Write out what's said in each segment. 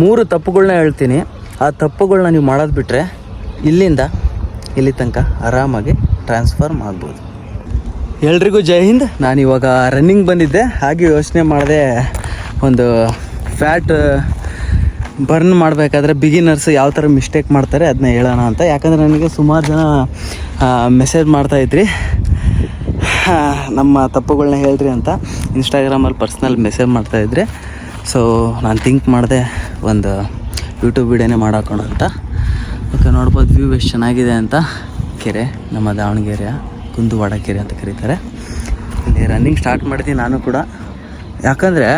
3 ತಪ್ಪುಗಳನ್ನ ಹೇಳ್ತೀನಿ. ಆ ತಪ್ಪುಗಳನ್ನ ನೀವು ಮಾಡೋದು ಬಿಟ್ಟರೆ ಇಲ್ಲಿಂದ ಇಲ್ಲಿ ತನಕ ಆರಾಮಾಗಿ ಟ್ರಾನ್ಸ್ಫರ್ಮ್ ಆಗ್ಬೋದು. ಎಲ್ರಿಗೂ ಜೈ ಹಿಂದ್. ನಾನಿವಾಗ ರನ್ನಿಂಗ್ ಬಂದಿದ್ದೆ, ಹಾಗೆ ಯೋಚನೆ ಮಾಡಿದೆ ಒಂದು ಫ್ಯಾಟ್ ಬರ್ನ್ ಮಾಡಬೇಕಾದ್ರೆ ಬಿಗಿನರ್ಸ್ ಯಾವ ಥರ ಮಿಸ್ಟೇಕ್ ಮಾಡ್ತಾರೆ ಅದನ್ನ ಹೇಳೋಣ ಅಂತ. ಯಾಕಂದರೆ ನನಗೆ ಸುಮಾರು ಜನ ಮೆಸೇಜ್ ಮಾಡ್ತಾಯಿದ್ರಿ, ನಮ್ಮ ತಪ್ಪುಗಳನ್ನ ಹೇಳ್ರಿ ಅಂತ ಇನ್ಸ್ಟಾಗ್ರಾಮಲ್ಲಿ ಪರ್ಸ್ನಲ್ ಮೆಸೇಜ್ ಮಾಡ್ತಾಯಿದ್ರಿ. ಸೊ ನಾನು ಥಿಂಕ್ ಮಾಡಿದೆ ಒಂದು ಯೂಟ್ಯೂಬ್ ವೀಡಿಯೋನೇ ಮಾಡಾಕೋಣ ಅಂತ. ಓಕೆ, ನೋಡ್ಬೋದು ವ್ಯೂ ಎಷ್ಟು ಚೆನ್ನಾಗಿದೆ ಅಂತ. ಕೆರೆ ನಮ್ಮ ದಾವಣಗೆರೆಯ ಕುಂದುವಾಡ ಕೆರೆ ಅಂತ ಕರೀತಾರೆ. ಇಲ್ಲಿ ರನ್ನಿಂಗ್ ಸ್ಟಾರ್ಟ್ ಮಾಡಿದ್ದೀನಿ ನಾನು ಕೂಡ. ಯಾಕಂದರೆ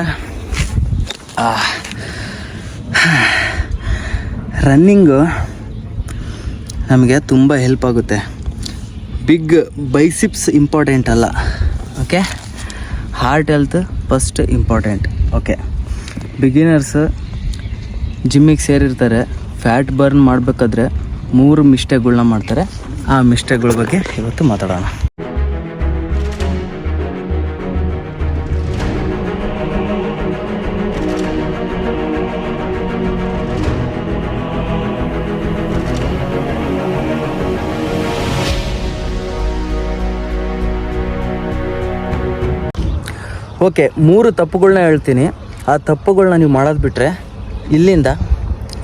ರನ್ನಿಂಗು ನಮಗೆ ತುಂಬ ಹೆಲ್ಪ್ ಆಗುತ್ತೆ. ಬಿಗ್ ಬೈಸಿಪ್ಸ್ ಇಂಪಾರ್ಟೆಂಟ್ ಅಲ್ಲ, okay. Heart health first important, okay. Beginners ಜಿಮ್ಮಿಗೆ ಸೇರಿರ್ತಾರೆ, ಫ್ಯಾಟ್ ಬರ್ನ್ ಮಾಡಬೇಕಾದ್ರೆ 3 ಮಿಸ್ಟೇಕ್ಗಳನ್ನ ಮಾಡ್ತಾರೆ. ಆ ಮಿಸ್ಟೇಕ್ಗಳ ಬಗ್ಗೆ ಇವತ್ತು ಮಾತಾಡೋಣ. ಓಕೆ, 3 ತಪ್ಪುಗಳನ್ನ ಹೇಳ್ತೀನಿ. ಆ ತಪ್ಪುಗಳನ್ನ ನೀವು ಮಾಡೋದು ಬಿಟ್ಟರೆ ಇಲ್ಲಿಂದ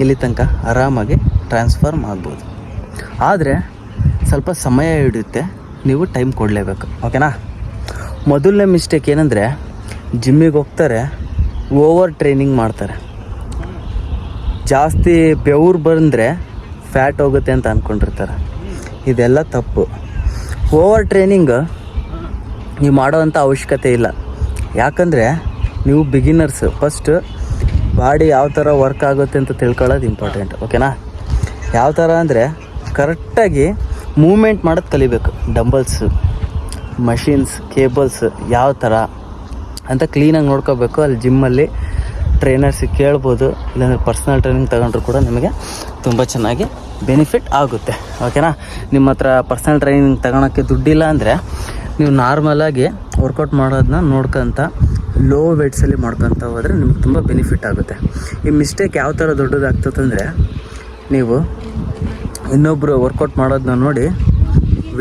ಇಲ್ಲಿ ತನಕ ಆರಾಮಾಗಿ ಟ್ರಾನ್ಸ್ಫರ್ಮ್ ಆಗ್ಬೋದು. ಆದರೆ ಸ್ವಲ್ಪ ಸಮಯ ಹಿಡಿಯುತ್ತೆ, ನೀವು ಟೈಮ್ ಕೊಡಲೇಬೇಕು, ಓಕೆನಾ. ಮೊದಲನೇ ಮಿಸ್ಟೇಕ್ ಏನಂದರೆ, ಜಿಮ್ಮಿಗೆ ಹೋಗ್ತಾರೆ, ಓವರ್ ಟ್ರೈನಿಂಗ್ ಮಾಡ್ತಾರೆ. ಜಾಸ್ತಿ ಬೆವರು ಬಂದರೆ ಫ್ಯಾಟ್ ಹೋಗುತ್ತೆ ಅಂತ ಅಂದ್ಕೊಂಡಿರ್ತಾರೆ. ಇದೆಲ್ಲ ತಪ್ಪು. ಓವರ್ ಟ್ರೈನಿಂಗ್ ನೀವು ಮಾಡೋವಂಥ ಅವಶ್ಯಕತೆ ಇಲ್ಲ. ಯಾಕಂದರೆ ನೀವು ಬಿಗಿನರ್ಸ್, ಫಸ್ಟ್ ಬಾಡಿ ಯಾವ ಥರ ವರ್ಕ್ ಆಗುತ್ತೆ ಅಂತ ತಿಳ್ಕೊಳ್ಳೋದು ಇಂಪಾರ್ಟೆಂಟ್, ಓಕೆನಾ. ಯಾವ ಥರ ಅಂದರೆ ಕರೆಕ್ಟಾಗಿ ಮೂಮೆಂಟ್ ಮಾಡೋದು ಕಲಿಬೇಕು. ಡಂಬಲ್ಸು, ಮಷಿನ್ಸ್, ಕೇಬಲ್ಸ್ ಯಾವ ಥರ ಅಂತ ಕ್ಲೀನಾಗಿ ನೋಡ್ಕೋಬೇಕು. ಅಲ್ಲಿ ಜಿಮ್ಮಲ್ಲಿ ಟ್ರೈನರ್ಸಿಗೆ ಕೇಳ್ಬೋದು, ಇಲ್ಲಾಂದರೆ ಪರ್ಸ್ನಲ್ ಟ್ರೈನಿಂಗ್ ತಗೊಂಡ್ರು ಕೂಡ ನಿಮಗೆ ತುಂಬ ಚೆನ್ನಾಗಿ ಬೆನಿಫಿಟ್ ಆಗುತ್ತೆ, ಓಕೆನಾ. ನಿಮ್ಮ ಹತ್ರ ಪರ್ಸ್ನಲ್ ಟ್ರೈನಿಂಗ್ ತಗೊಳಕ್ಕೆ ದುಡ್ಡಿಲ್ಲ ಅಂದರೆ ನೀವು ನಾರ್ಮಲಾಗಿ ವರ್ಕೌಟ್ ಮಾಡೋದನ್ನ ನೋಡ್ಕೊತ ಲೋ ವೇಟ್ಸಲ್ಲಿ ಮಾಡ್ಕೊತ ಹೋದರೆ ನಿಮ್ಗೆ ತುಂಬ ಬೆನಿಫಿಟ್ ಆಗುತ್ತೆ. ಈ ಮಿಸ್ಟೇಕ್ ಯಾವ ಥರ ದೊಡ್ಡದಾಗ್ತದಂದರೆ, ನೀವು ಇನ್ನೊಬ್ಬರು ವರ್ಕೌಟ್ ಮಾಡೋದನ್ನ ನೋಡಿ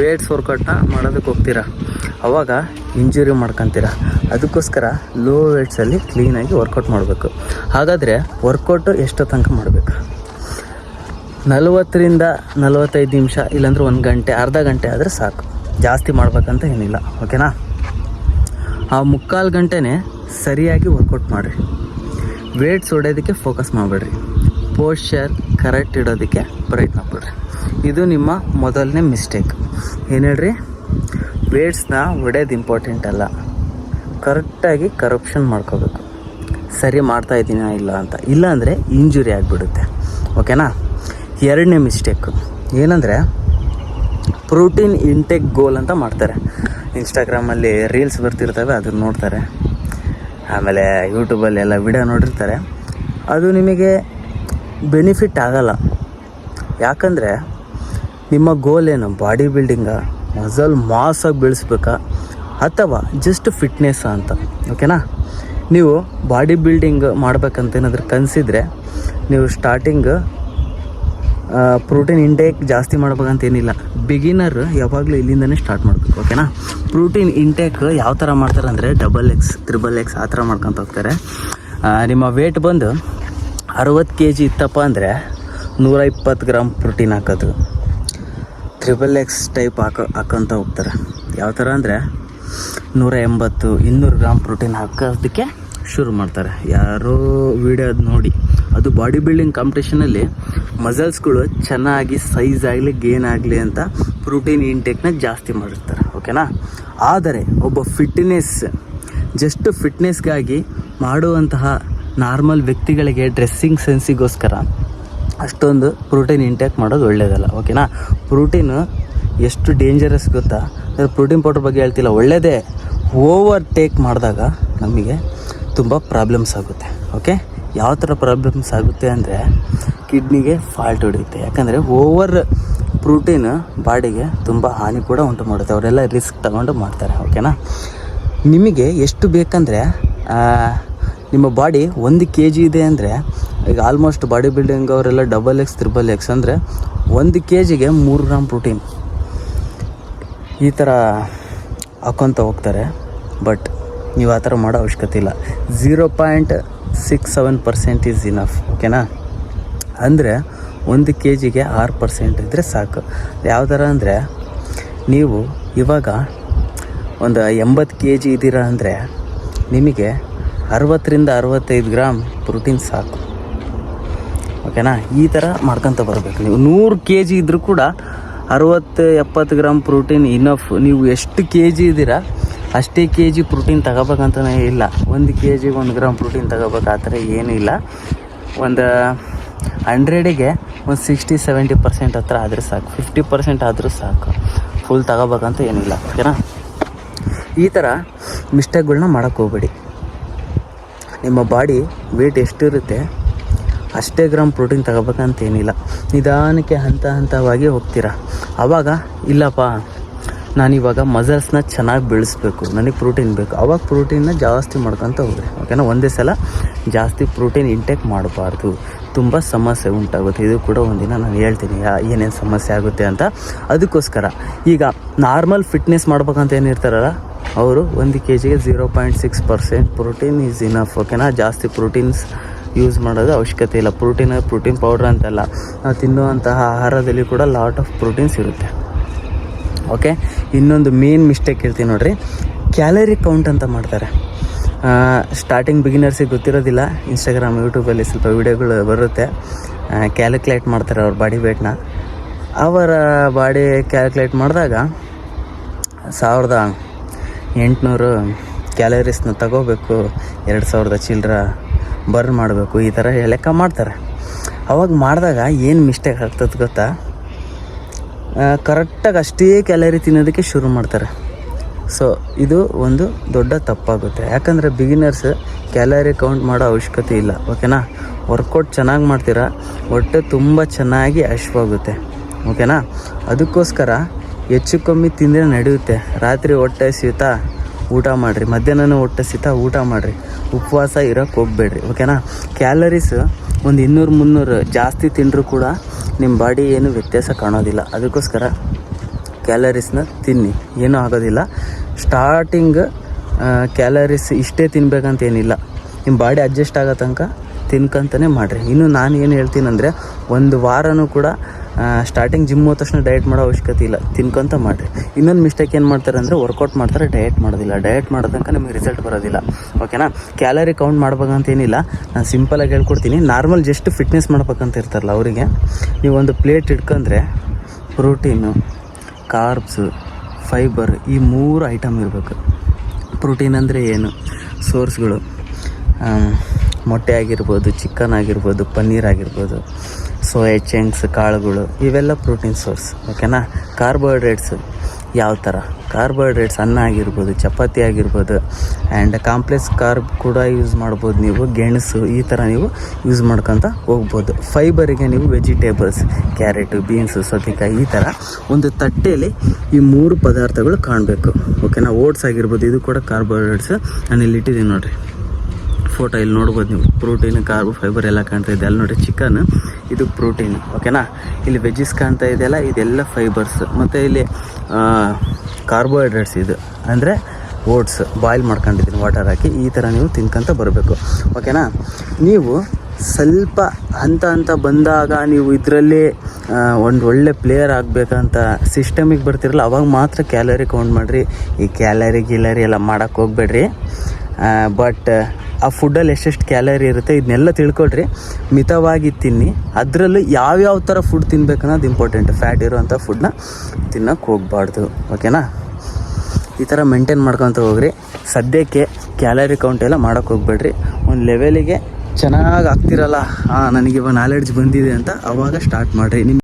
ವೇಟ್ಸ್ ವರ್ಕೌಟ್ನ ಮಾಡೋದಕ್ಕೆ ಹೋಗ್ತೀರಾ, ಆವಾಗ ಇಂಜುರಿ ಮಾಡ್ಕೊತೀರ. ಅದಕ್ಕೋಸ್ಕರ ಲೋ ವೇಟ್ಸಲ್ಲಿ ಕ್ಲೀನಾಗಿ ವರ್ಕೌಟ್ ಮಾಡಬೇಕು. ಹಾಗಾದರೆ ವರ್ಕೌಟು ಎಷ್ಟು ತನಕ ಮಾಡಬೇಕು? 40ರಿಂದ 45 ನಿಮಿಷ, ಇಲ್ಲಾಂದ್ರೆ 1 ಗಂಟೆ, ಅರ್ಧ ಗಂಟೆ ಆದರೆ ಸಾಕು. ಜಾಸ್ತಿ ಮಾಡ್ಬೇಕಂತ ಏನಿಲ್ಲ, ಓಕೆನಾ. ಆ 3/4 ಗಂಟೆನೇ ಸರಿಯಾಗಿ ವರ್ಕೌಟ್ ಮಾಡಿರಿ. ವೇಟ್ಸ್ ಹೊಡೆಯೋದಕ್ಕೆ ಫೋಕಸ್ ಮಾಡಬೇಡ್ರಿ, ಪೋಶ್ಚರ್ ಕರೆಕ್ಟ್ ಇಡೋದಕ್ಕೆ ಪ್ರಯತ್ನ ಪಡ್ರಿ. ಇದು ನಿಮ್ಮ ಮೊದಲನೇ ಮಿಸ್ಟೇಕ್. ಏನು ಹೇಳ್ರಿ, ವೇಟ್ಸ್ನ ಹೊಡೆಯೋದು ಇಂಪಾರ್ಟೆಂಟ್ ಅಲ್ಲ, ಕರೆಕ್ಟಾಗಿ ಕರಪ್ಷನ್ ಮಾಡ್ಕೋಬೇಕು. ಸರಿ ಮಾಡ್ತಾಯಿದ್ದೀನ ಇಲ್ಲ ಅಂತ, ಇಲ್ಲಾಂದರೆ ಇಂಜುರಿ ಆಗಿಬಿಡುತ್ತೆ, ಓಕೆನಾ. 2ನೇ ಮಿಸ್ಟೇಕು ಏನಂದರೆ, ಪ್ರೋಟೀನ್ ಇಂಟೇಕ್ ಗೋಲ್ ಅಂತ ಮಾಡ್ತಾರೆ. ಇನ್ಸ್ಟಾಗ್ರಾಮಲ್ಲಿ ರೀಲ್ಸ್ ಬರ್ತಿರ್ತವೆ, ಅದನ್ನು ನೋಡ್ತಾರೆ. ಆಮೇಲೆ ಯೂಟ್ಯೂಬಲ್ಲಿ ಎಲ್ಲ ವಿಡಿಯೋ ನೋಡಿರ್ತಾರೆ. ಅದು ನಿಮಗೆ ಬೆನಿಫಿಟ್ ಆಗಲ್ಲ. ಯಾಕಂದರೆ ನಿಮ್ಮ ಗೋಲ್ ಏನು, ಬಾಡಿ ಬಿಲ್ಡಿಂಗಾ, ಮಸಲ್ ಮಾಸಾಗಿ ಬೆಳೆಸ್ಬೇಕಾ, ಅಥವಾ ಜಸ್ಟ್ ಫಿಟ್ನೆಸ್ಸಾ ಅಂತ, ಓಕೆನಾ. ನೀವು ಬಾಡಿ ಬಿಲ್ಡಿಂಗ್ ಮಾಡ್ಬೇಕಂತ ಏನಾದರೂ ಕನಸಿದ್ರೆ ನೀವು ಸ್ಟಾರ್ಟಿಂಗ್ ಪ್ರೋಟೀನ್ ಇಂಟೇಕ್ ಜಾಸ್ತಿ ಮಾಡ್ಬೇಕಂತ ಏನಿಲ್ಲ. ಬಿಗಿನರ್ ಯಾವಾಗಲೂ ಇಲ್ಲಿಂದನೇ ಸ್ಟಾರ್ಟ್ ಮಾಡಬೇಕು, ಓಕೆನಾ. ಪ್ರೋಟೀನ್ ಇಂಟೇಕ್ ಯಾವ ಥರ ಮಾಡ್ತಾರೆ ಅಂದರೆ, XXX, XXX ಆ ಥರ ಮಾಡ್ಕೊತ ಹೋಗ್ತಾರೆ. ನಿಮ್ಮ ವೇಟ್ ಬಂದು 60 kg ಇತ್ತಪ್ಪ ಅಂದರೆ 120 ಗ್ರಾಮ್ ಪ್ರೋಟೀನ್ ಹಾಕೋದು. XXX ಟೈಪ್ ಹಾಕೋಂತ ಹೋಗ್ತಾರೆ. ಯಾವ ಥರ ಅಂದರೆ 180, 200 ಗ್ರಾಮ್ ಪ್ರೋಟೀನ್ ಹಾಕೋದಕ್ಕೆ ಶುರು ಮಾಡ್ತಾರೆ. ಯಾರೋ ವಿಡಿಯೋದು ನೋಡಿ, ಅದು ಬಾಡಿ ಬಿಲ್ಡಿಂಗ್ ಕಾಂಪಿಟೇಷನಲ್ಲಿ ಮಸಲ್ಸ್ಗಳು ಚೆನ್ನಾಗಿ ಸೈಜ್ ಆಗಲಿ ಗೇನ್ ಆಗಲಿ ಅಂತ ಪ್ರೋಟೀನ್ ಇಂಟೇಕ್ನ ಜಾಸ್ತಿ ಮಾಡಿರ್ತಾರೆ, ಓಕೆನಾ. ಆದರೆ ಒಬ್ಬ ಜಸ್ಟ್ ಫಿಟ್ನೆಸ್ಗಾಗಿ ಮಾಡುವಂತಹ ನಾರ್ಮಲ್ ವ್ಯಕ್ತಿಗಳಿಗೆ ಡ್ರೆಸ್ಸಿಂಗ್ ಸೆನ್ಸಿಗೋಸ್ಕರ ಅಷ್ಟೊಂದು ಪ್ರೋಟೀನ್ ಇಂಟೇಕ್ ಮಾಡೋದು ಒಳ್ಳೆಯದಲ್ಲ, ಓಕೆನಾ. ಪ್ರೋಟೀನು ಎಷ್ಟು ಡೇಂಜರಸ್ ಗೊತ್ತಾ. ಪ್ರೋಟೀನ್ ಪೌಡರ್ ಬಗ್ಗೆ ಹೇಳ್ತಿಲ್ಲ, ಒಳ್ಳೆಯದೇ. ಓವರ್ ಟೇಕ್ ಮಾಡಿದಾಗ ನಮಗೆ ತುಂಬ ಪ್ರಾಬ್ಲಮ್ಸ್ ಆಗುತ್ತೆ, ಓಕೆ. ಯಾವ ಥರ ಪ್ರಾಬ್ಲಮ್ಸ್ ಆಗುತ್ತೆ ಅಂದರೆ, ಕಿಡ್ನಿಗೆ ಫಾಲ್ಟ್ ಹೊಡೆಯುತ್ತೆ. ಯಾಕಂದರೆ ಓವರ್ ಪ್ರೋಟೀನ್ ಬಾಡಿಗೆ ತುಂಬ ಹಾನಿ ಕೂಡ ಉಂಟು ಮಾಡುತ್ತೆ. ಅವರೆಲ್ಲ ರಿಸ್ಕ್ ತಗೊಂಡು ಮಾಡ್ತಾರೆ, ಓಕೆನಾ. ನಿಮಗೆ ಎಷ್ಟು ಬೇಕಂದರೆ, ನಿಮ್ಮ ಬಾಡಿ 1 kg ಇದೆ ಅಂದರೆ ಈಗ ಆಲ್ಮೋಸ್ಟ್ ಬಾಡಿ ಬಿಲ್ಡಿಂಗ್ ಅವರೆಲ್ಲ XXX XXX ಅಂದರೆ 1 kgಗೆ 3 ಗ್ರಾಮ್ ಪ್ರೋಟೀನ್ ಈ ಥರ ಹಾಕ್ಕೊತ ಹೋಗ್ತಾರೆ. ಬಟ್ ನೀವು ಆ ಥರ ಮಾಡೋ ಅವಶ್ಯಕತೆ ಇಲ್ಲ. 0.67% ಈಸ್ ಇನಫ್. ಓಕೆನಾ? ಅಂದರೆ 1 kgಗೆ 6% ಇದ್ದರೆ ಸಾಕು. ಯಾವ ಥರ ಅಂದರೆ, ನೀವು ಇವಾಗ ಒಂದು 80 kg ಇದ್ದೀರಾ ಅಂದರೆ ನಿಮಗೆ 60 to 65 ಗ್ರಾಮ್ ಪ್ರೋಟೀನ್ ಸಾಕು. ಓಕೆನಾ? ಈ ಥರ ಮಾಡ್ಕೊತ ಬರಬೇಕು. ನೀವು 100 kg ಇದ್ದರೂ ಕೂಡ 60-70 ಗ್ರಾಮ್ ಪ್ರೋಟೀನ್ ಇನಫ್. ನೀವು ಎಷ್ಟು kg ಇದ್ದೀರಾ ಅಷ್ಟೇ kg ಪ್ರೋಟೀನ್ ತಗೋಬೇಕಂತಲೇ ಇಲ್ಲ. 1 kgಗೆ 1 ಗ್ರಾಮ್ ಪ್ರೋಟೀನ್ ತಗೋಬೇಕು ಆ ಥರ ಏನೂ ಇಲ್ಲ. ಒಂದು 100ಗೆ ಒಂದು 60-70% ಹತ್ರ ಆದರೆ ಸಾಕು. 50% ಆದರೂ ಸಾಕು. ಫುಲ್ ತಗೋಬೇಕಂತ ಏನಿಲ್ಲ. ಓಕೆನಾ? ಈ ಥರ ಮಿಸ್ಟೇಕ್ಗಳನ್ನ ಮಾಡೋಕ್ಕೆ ಹೋಗ್ಬೇಡಿ. ನಿಮ್ಮ ಬಾಡಿ ವೇಟ್ ಎಷ್ಟಿರುತ್ತೆ ಅಷ್ಟೇ ಗ್ರಾಮ್ ಪ್ರೋಟೀನ್ ತಗೋಬೇಕಂತ ಏನಿಲ್ಲ. ನಿಧಾನಕ್ಕೆ ಹಂತವಾಗಿ ಹೋಗ್ತೀರಾ. ಆವಾಗ ಇಲ್ಲಪ್ಪ ನಾನಿವಾಗ ಮಸಲ್ಸ್ನ ಚೆನ್ನಾಗಿ ಬೆಳೆಸ್ಬೇಕು, ನನಗೆ ಪ್ರೋಟೀನ್ ಬೇಕು, ಆವಾಗ ಪ್ರೋಟೀನ್ನ ಜಾಸ್ತಿ ಮಾಡ್ಕೊತ ಹೋಗ್ರಿ. ಓಕೆನಾ? ಒಂದೇ ಸಲ ಜಾಸ್ತಿ ಪ್ರೋಟೀನ್ ಇಂಟೇಕ್ ಮಾಡಬಾರ್ದು. ತುಂಬ ಸಮಸ್ಯೆ ಉಂಟಾಗುತ್ತೆ. ಇದು ಕೂಡ ಒಂದಿನ ನಾನು ಹೇಳ್ತೀನಿ ಏನೇನು ಸಮಸ್ಯೆ ಆಗುತ್ತೆ ಅಂತ. ಅದಕ್ಕೋಸ್ಕರ ಈಗ ನಾರ್ಮಲ್ ಫಿಟ್ನೆಸ್ ಮಾಡ್ಬೇಕಂತ ಏನಿರ್ತಾರಲ್ಲ ಅವರು 1 kgಗೆ 0.6% ಪ್ರೋಟೀನ್ ಈಸ್ ಇನಫ್. ಓಕೆನಾ? ಜಾಸ್ತಿ ಪ್ರೋಟೀನ್ಸ್ ಯೂಸ್ ಮಾಡೋದು ಅವಶ್ಯಕತೆ ಇಲ್ಲ. ಪ್ರೋಟೀನ್ ಪೌಡ್ರ್ ಅಂತಲ್ಲ, ನಾವು ತಿನ್ನುವಂತಹ ಆಹಾರದಲ್ಲಿ ಕೂಡ ಲಾಟ್ ಆಫ್ ಪ್ರೋಟೀನ್ಸ್ ಇರುತ್ತೆ. ಓಕೆ? ಇನ್ನೊಂದು ಮೇನ್ ಮಿಸ್ಟೇಕ್ ಹೇಳ್ತೀನಿ ನೋಡಿರಿ, ಕ್ಯಾಲರಿ ಕೌಂಟ್ ಅಂತ ಮಾಡ್ತಾರೆ. ಸ್ಟಾರ್ಟಿಂಗ್ ಬಿಗಿನರ್ಸಿಗೆ ಗೊತ್ತಿರೋದಿಲ್ಲ. ಇನ್ಸ್ಟಾಗ್ರಾಮ್ ಯೂಟ್ಯೂಬಲ್ಲಿ ಸ್ವಲ್ಪ ವೀಡಿಯೋಗಳು ಬರುತ್ತೆ. ಕ್ಯಾಲ್ಕುಲೇಟ್ ಮಾಡ್ತಾರೆ ಅವ್ರ ಬಾಡಿ ವೇಟ್ನ. ಅವರ ಬಾಡಿ ಕ್ಯಾಲ್ಕುಲೇಟ್ ಮಾಡಿದಾಗ 1800 ಕ್ಯಾಲರೀಸ್ನ ತಗೋಬೇಕು, 2000 ಚಿಲ್ಲರ ಬರ್ನ್ ಮಾಡಬೇಕು, ಈ ಥರ ಲೆಕ್ಕ ಮಾಡ್ತಾರೆ. ಅವಾಗ ಮಾಡಿದಾಗ ಏನು ಮಿಸ್ಟೇಕ್ ಆಗ್ತದೆ ಗೊತ್ತಾ? ಕರೆಕ್ಟಾಗಿ ಅಷ್ಟೇ ಕ್ಯಾಲರಿ ತಿನ್ನೋದಕ್ಕೆ ಶುರು ಮಾಡ್ತಾರೆ. ಸೊ ಇದು ಒಂದು ದೊಡ್ಡ ತಪ್ಪಾಗುತ್ತೆ. ಯಾಕಂದರೆ ಬಿಗಿನರ್ಸ್ ಕ್ಯಾಲರಿ ಕೌಂಟ್ ಮಾಡೋ ಅವಶ್ಯಕತೆ ಇಲ್ಲ. ಓಕೆನಾ? ವರ್ಕೌಟ್ ಚೆನ್ನಾಗಿ ಮಾಡ್ತೀರಾ, ಹೊಟ್ಟೆ ತುಂಬ ಚೆನ್ನಾಗಿ ಹಶ್ವಾಗುತ್ತೆ. ಓಕೆನಾ? ಅದಕ್ಕೋಸ್ಕರ ಹೆಚ್ಚು ಕಮ್ಮಿ ತಿಂದರೆ ನಡೆಯುತ್ತೆ. ರಾತ್ರಿ ಹೊಟ್ಟೆ ಹಸಿಯುತ್ತಾ ಊಟ ಮಾಡಿರಿ, ಮಧ್ಯಾಹ್ನನೂ ಹೊಟ್ಟೆ ಹಸಿತಾ ಊಟ ಮಾಡಿರಿ, ಉಪವಾಸ ಇರೋಕ್ಕೆ ಹೋಗಬೇಡ್ರಿ. ಓಕೆನಾ? ಕ್ಯಾಲರೀಸ್ ಒಂದು 200-300 ಜಾಸ್ತಿ ತಿಂದರೂ ಕೂಡ ನಿಮ್ಮ ಬಾಡಿ ಏನು ವ್ಯತ್ಯಾಸ ಕಾಣೋದಿಲ್ಲ. ಅದಕ್ಕೋಸ್ಕರ ಕ್ಯಾಲರೀಸ್ನ ತಿನ್ನಿ, ಏನೂ ಆಗೋದಿಲ್ಲ. ಸ್ಟಾರ್ಟಿಂಗ್ ಕ್ಯಾಲರೀಸ್ ಇಷ್ಟೇ ತಿನ್ಬೇಕಂತ ಏನಿಲ್ಲ. ನಿಮ್ಮ ಬಾಡಿ ಅಡ್ಜಸ್ಟ್ ಆಗೋ ತನಕ ತಿನ್ಕೊಂತಲೇ ಮಾಡಿರಿ. ಇನ್ನು ನಾನು ಏನು ಹೇಳ್ತೀನಂದರೆ, ಒಂದು ವಾರನೂ ಕೂಡ ಸ್ಟಾರ್ಟಿಂಗ್ ಜಿಮ್ ಹೋದ ತಕ್ಷಣ ಡಯಟ್ ಮಾಡೋ ಅವಶ್ಯಕತೆ ಇಲ್ಲ, ತಿನ್ಕೊಂತ ಮಾಡಿರಿ. ಇನ್ನೊಂದು ಮಿಸ್ಟೇಕ್ ಏನು ಮಾಡ್ತಾರೆ ಅಂದರೆ, ವರ್ಕೌಟ್ ಮಾಡ್ತಾರೆ, ಡಯಟ್ ಮಾಡೋದಿಲ್ಲ. ಡಯಟ್ ಮಾಡೋ ತನಕ ನಿಮಗೆ ರಿಸಲ್ಟ್ ಬರೋದಿಲ್ಲ. ಓಕೆನಾ? ಕ್ಯಾಲರಿ ಕೌಂಟ್ ಮಾಡ್ಬೇಕಂತ ಏನಿಲ್ಲ, ನಾನು ಸಿಂಪಲಾಗಿ ಹೇಳ್ಕೊಡ್ತೀನಿ. ನಾರ್ಮಲ್ ಜಸ್ಟ್ ಫಿಟ್ನೆಸ್ ಮಾಡ್ಬೇಕಂತ ಇರ್ತಾರಲ್ಲ ಅವರಿಗೆ, ನೀವು ಒಂದು ಪ್ಲೇಟ್ ಇಟ್ಕೊಂಡ್ರೆ ಪ್ರೋಟೀನು, ಕಾರ್ಬ್ಸು, ಫೈಬರ್ ಈ 3 ಐಟಮ್ ಇರಬೇಕು. ಪ್ರೋಟೀನ್ ಅಂದರೆ ಏನು? ಸೋರ್ಸ್ಗಳು ಮೊಟ್ಟೆ ಆಗಿರ್ಬೋದು, ಚಿಕನ್ ಆಗಿರ್ಬೋದು, ಪನ್ನೀರ್ ಆಗಿರ್ಬೋದು, ಸೋಯಾ ಚಂಕ್ಸ್, ಕಾಳುಗಳು, ಇವೆಲ್ಲ ಪ್ರೋಟೀನ್ ಸೋರ್ಸ್. ಓಕೆನಾ? ಕಾರ್ಬೋಹೈಡ್ರೇಟ್ಸು ಯಾವ ಥರ? ಕಾರ್ಬೋಹೈಡ್ರೇಟ್ಸ್ ಅನ್ನ ಆಗಿರ್ಬೋದು, ಚಪಾತಿ ಆಗಿರ್ಬೋದು, ಆ್ಯಂಡ್ ಕಾಂಪ್ಲೆಕ್ಸ್ ಕಾರ್ಬ್ ಕೂಡ ಯೂಸ್ ಮಾಡ್ಬೋದು. ನೀವು ಗೆಣಸು ಈ ಥರ ನೀವು ಯೂಸ್ ಮಾಡ್ಕೊತ ಹೋಗ್ಬೋದು. ಫೈಬರಿಗೆ ನೀವು ವೆಜಿಟೇಬಲ್ಸ್, ಕ್ಯಾರೆಟು, ಬೀನ್ಸು, ಸೌತೆಕಾಯಿ ಈ ಥರ ಒಂದು ತಟ್ಟೆಯಲ್ಲಿ ಈ 3 ಪದಾರ್ಥಗಳು ಕಾಣಬೇಕು. ಓಕೆನಾ? ಓಟ್ಸ್ ಆಗಿರ್ಬೋದು, ಇದು ಕೂಡ ಕಾರ್ಬೋಹೈಡ್ರೇಟ್ಸ್. ನಾನು ಇಲ್ಲಿ ಇಟ್ಟಿದ್ದೀನಿ ನೋಡಿರಿ, ಫೋಟೋ ಇಲ್ಲಿ ನೋಡ್ಬೋದು ನೀವು. ಪ್ರೋಟೀನ್, ಕಾರ್ಬ್, ಫೈಬರ್ ಎಲ್ಲ ಕಾಣ್ತಾ ಇದೆ ಅಲ್ಲಿ ನೋಡಿ. ಚಿಕನ್ ಇದು ಪ್ರೋಟೀನ್. ಓಕೆನಾ? ಇಲ್ಲಿ ವೆಜ್ಜಿಸ್ ಕಾಣ್ತಾ ಇದೆಯಲ್ಲ, ಇದೆಲ್ಲ ಫೈಬರ್ಸ್. ಮತ್ತು ಇಲ್ಲಿ ಕಾರ್ಬೋಹೈಡ್ರೇಟ್ಸ್, ಇದು ಅಂದರೆ ಓಟ್ಸ್ ಬಾಯ್ಲ್ ಮಾಡ್ಕೊಂಡಿದ್ದೀನಿ ವಾಟರ್ ಹಾಕಿ. ಈ ಥರ ನೀವು ತಿನ್ಕೊಂತ ಬರಬೇಕು. ಓಕೆನಾ? ನೀವು ಸ್ವಲ್ಪ ಹಂತ ಬಂದಾಗ ನೀವು ಇದರಲ್ಲಿ ಒಂದು ಒಳ್ಳೆ ಪ್ಲೇಯರ್ ಆಗಬೇಕಂತ ಸಿಸ್ಟಮಿಗೆ ಬರ್ತಿರಲ್ಲ, ಅವಾಗ ಮಾತ್ರ ಕ್ಯಾಲರಿ ಕೌಂಟ್ ಮಾಡಿರಿ. ಈ ಕ್ಯಾಲರಿ ಎಲ್ಲ ಮಾಡೋಕ್ಕೆ ಹೋಗ್ಬೇಡ್ರಿ. ಬಟ್ ಆ ಫುಡ್ಡಲ್ಲಿ ಎಷ್ಟೆಷ್ಟು ಕ್ಯಾಲರಿ ಇರುತ್ತೆ ಇದನ್ನೆಲ್ಲ ತಿಳ್ಕೊಳ್ರಿ. ಮಿತವಾಗಿ ತಿನ್ನಿ. ಅದರಲ್ಲೂ ಯಾವ್ಯಾವ ಥರ ಫುಡ್ ತಿನ್ಬೇಕು ಅನ್ನೋದು ಇಂಪಾರ್ಟೆಂಟ್. ಫ್ಯಾಟ್ ಇರೋವಂಥ ಫುಡ್ನ ತಿನ್ನೋಕ್ಕೆ ಹೋಗಬಾರ್ದು. ಓಕೆನಾ? ಈ ಥರ ಮೇಂಟೈನ್ ಮಾಡ್ಕೊತ ಹೋಗ್ರಿ. ಸದ್ಯಕ್ಕೆ ಕ್ಯಾಲರಿ ಕೌಂಟ್ ಎಲ್ಲ ಮಾಡೋಕ್ಕೆ ಹೋಗ್ಬೇಡ್ರಿ. ಒಂದು ಲೆವೆಲಿಗೆ ಚೆನ್ನಾಗಿ ಆಗ್ತಿರಲ್ಲ, ನನಗಿವಾಗ ನಾಲೆಡ್ಜ್ ಬಂದಿದೆ ಅಂತ, ಆವಾಗ ಸ್ಟಾರ್ಟ್ ಮಾಡಿರಿ.